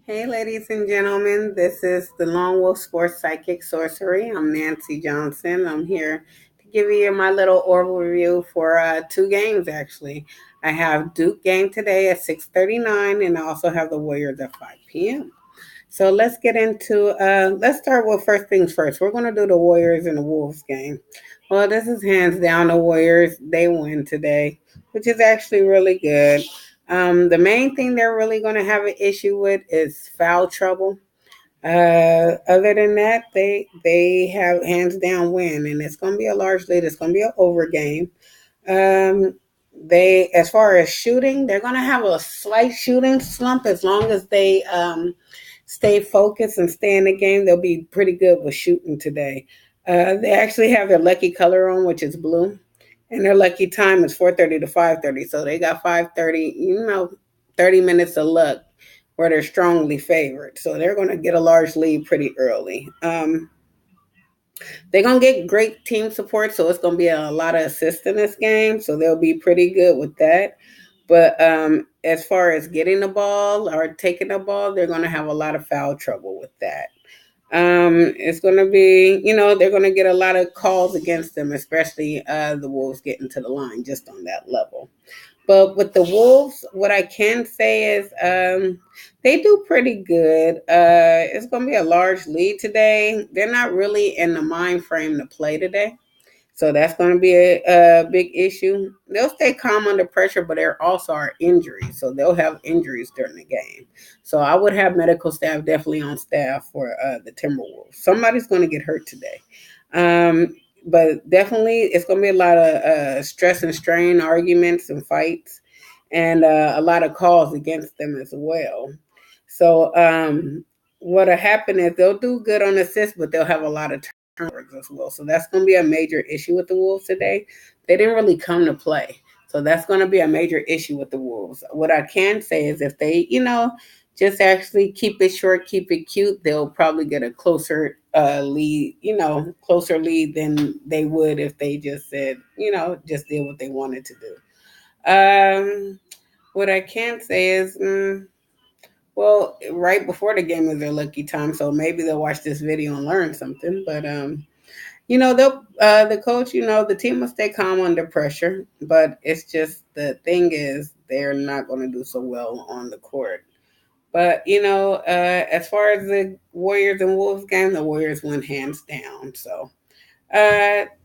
Hey, ladies and gentlemen, this is the Lone Wolf Sports Psychic Sorcery. I'm Nancy Johnson. I'm here to give you my little overview for two games, actually. I have Duke game today at 6:39, and I also have the Warriors at 5 p.m. So let's start with first things first. We're going to do the Warriors and the Wolves game. Well, this is hands down the Warriors. They win today, which is actually really good. The main thing they're really going to have an issue with is foul trouble. Other than that, they have hands down win, and it's going to be a large lead. It's going to be an over game. Um, they, as far as shooting, they're going to have a slight shooting slump as long as they stay focused and stay in the game. They'll be pretty good with shooting today. They actually have their lucky color on, which is blue, and their lucky time is 4:30 to 5:30. So they got 5:30, 30 minutes of luck where they're strongly favored. So they're going to get a large lead pretty early. They're gonna get great team support, so it's gonna be a lot of assists in this game. So they'll be pretty good with that. But as far as getting the ball or taking the ball, they're gonna have a lot of foul trouble with that. It's gonna be, they're gonna get a lot of calls against them, especially the Wolves getting to the line just on that level. But with the Wolves, what I can say is they do pretty good. It's going to be a large lead today. They're not really in the mind frame to play today. So that's going to be a big issue. They'll stay calm under pressure, but there also are injuries. So they'll have injuries during the game. So I would have medical staff definitely on staff for the Timberwolves. Somebody's going to get hurt today. But definitely, it's going to be a lot of stress and strain arguments and fights, and a lot of calls against them as well. So what'll happen is they'll do good on assists, but they'll have a lot of turnovers as well. So that's going to be a major issue with the Wolves today. They didn't really come to play. So that's going to be a major issue with the Wolves. What I can say is if they, just actually keep it short, keep it cute, they'll probably get a closer lead, closer lead than they would if they just said, just did what they wanted to do. What I can say is, well, right before the game is their lucky time, so maybe they'll watch this video and learn something. But they'll the coach, the team will stay calm under pressure. But it's just the thing is they're not going to do so well on the court. But as far as the Warriors and Wolves game, the Warriors win hands down. So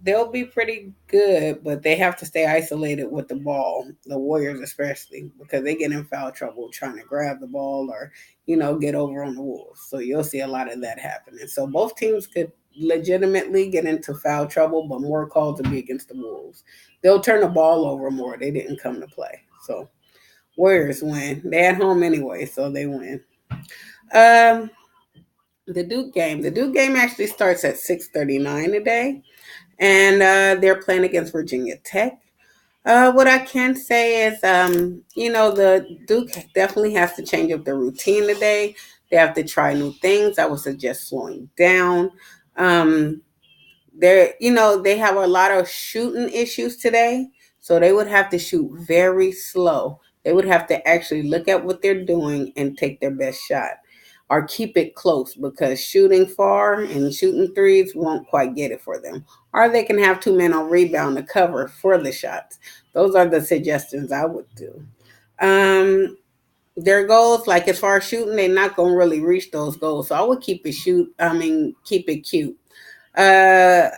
they'll be pretty good, but they have to stay isolated with the ball. The Warriors, especially, because they get in foul trouble trying to grab the ball or get over on the Wolves. So you'll see a lot of that happening. So both teams could legitimately get into foul trouble, but more calls will be against the Wolves. They'll turn the ball over more. They didn't come to play. So Warriors win. They're at home anyway, so they win. Um, the Duke game. The Duke game actually starts at 6:39 today, and they're playing against Virginia Tech. What I can say is, the Duke definitely has to change up their routine today. They have to try new things. I would suggest slowing down. Um, they have a lot of shooting issues today, so they would have to shoot very slow. They would have to actually look at what they're doing and take their best shot or keep it close because shooting far and shooting threes won't quite get it for them. Or they can have two men on rebound to cover for the shots. Those are the suggestions I would do. Um, their goals, like as far as shooting, they're not gonna really reach those goals. So I would keep it cute. Uh,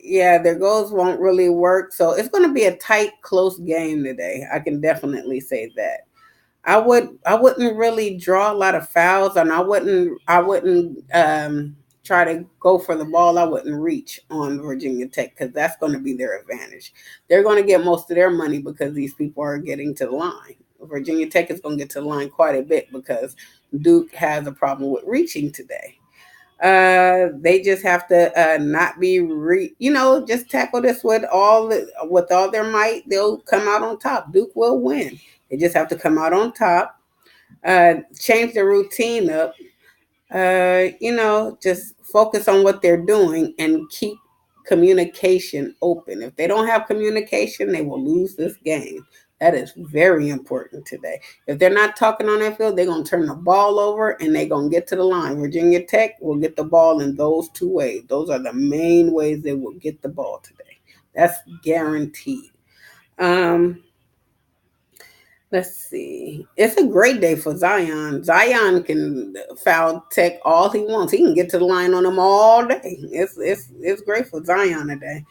yeah, their goals won't really work. So it's going to be a tight, close game today. I can definitely say that. I wouldn't really draw a lot of fouls, and I wouldn't try to go for the ball. I wouldn't reach on Virginia Tech because that's going to be their advantage. They're going to get most of their money because these people are getting to the line. Virginia Tech is going to get to the line quite a bit because Duke has a problem with reaching today. They just have to not be just tackle this with all their might. They'll come out on top. Duke will win. They just have to come out on top. Change the routine up. Just focus on what they're doing and keep communication open. If they don't have communication, they will lose this game. That is very important today. If they're not talking on that field, they're going to turn the ball over and they're going to get to the line. Virginia Tech will get the ball in those two ways. Those are the main ways they will get the ball today. That's guaranteed. Um, Let's see. It's a great day for Zion. Zion can foul Tech all he wants. He can get to the line on them all day. It's great for Zion today.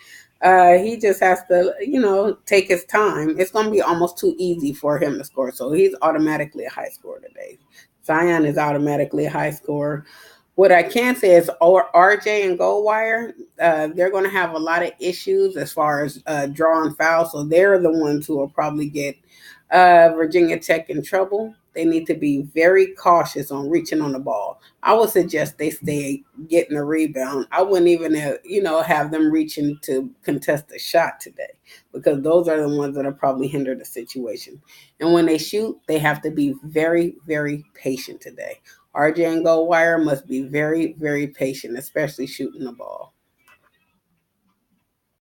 He just has to, take his time. It's going to be almost too easy for him to score. So he's automatically a high scorer today. Zion is automatically a high scorer. What I can say is RJ and Goldwire, they're going to have a lot of issues as far as drawing fouls. So they're the ones who will probably get Virginia Tech in trouble. They need to be very cautious on reaching on the ball. I would suggest they stay getting a rebound. I wouldn't even, have them reaching to contest a shot today because those are the ones that are probably hinder the situation. And when they shoot, they have to be very, very patient today. RJ and Goldwire must be very, very patient, especially shooting the ball.